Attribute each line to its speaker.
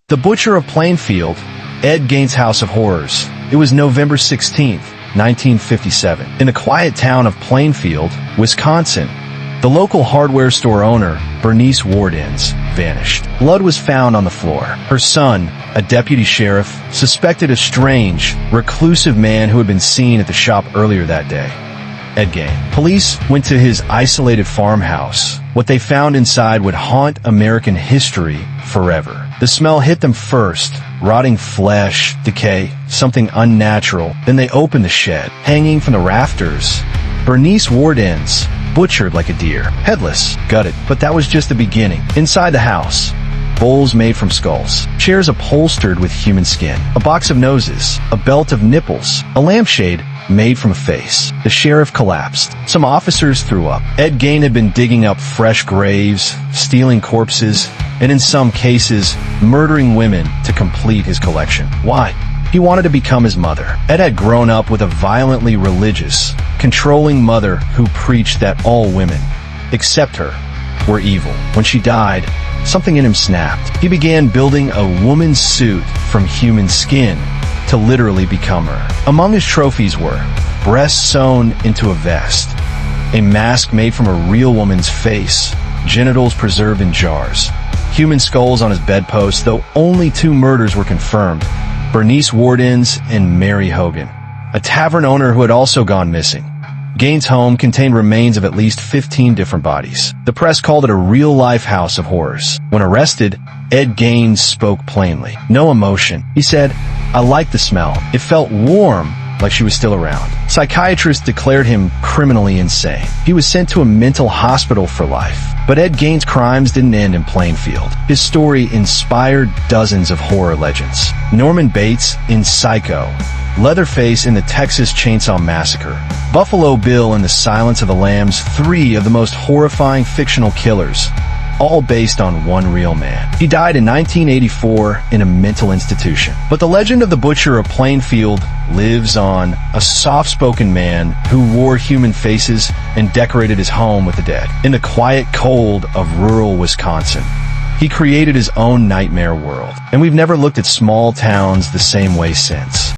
Speaker 1: The Butcher of Plainfield, Ed Gein's House of Horrors. It was November 16th, 1957. In the quiet town of Plainfield, Wisconsin, the local hardware store owner, Bernice Wardens, vanished. Blood was found on the floor. Her son, a deputy sheriff, suspected a strange, reclusive man who had been seen at the shop earlier that day. Ed Gein. Police went to his isolated farmhouse. What they found inside would haunt American history forever. The smell hit them first, rotting flesh, decay, something unnatural. Then they opened the shed. Hanging from the rafters, Bernice Wardens, butchered like a deer, headless, gutted. But that was just the beginning. Inside the house, bowls made from skulls, chairs upholstered with human skin, a box of noses, a belt of nipples, a lampshade made from a face. The sheriff collapsed. Some officers threw up. Ed Gein had been digging up fresh graves, stealing corpses, and in some cases, murdering women to complete his collection. Why? He wanted to become his mother. Ed had grown up with a violently religious, controlling mother who preached that all women, except her, were evil. When she died, something in him snapped. He began building a woman's suit from human skin to literally become her. Among his trophies were breasts sewn into a vest, a mask made from a real woman's face, genitals preserved in jars, human skulls on his bedpost, though only 2 murders were confirmed, Bernice Wardens and Mary Hogan, a tavern owner who had also gone missing. Gein's home contained remains of at least 15 different bodies. The press called it a real-life house of horrors. When arrested, Ed Gein spoke plainly. No emotion. He said, "I liked the smell. It felt warm, like she was still around." Psychiatrists declared him criminally insane. He was sent to a mental hospital for life. But Ed Gein's crimes didn't end in Plainfield. His story inspired dozens of horror legends. Norman Bates in Psycho, Leatherface in the Texas Chainsaw Massacre, Buffalo Bill in The Silence of the Lambs, 3 of the most horrifying fictional killers, all based on one real man. He died in 1984 in a mental institution. But the legend of the Butcher of Plainfield lives on, a soft-spoken man who wore human faces and decorated his home with the dead. In the quiet cold of rural Wisconsin, he created his own nightmare world. And we've never looked at small towns the same way since.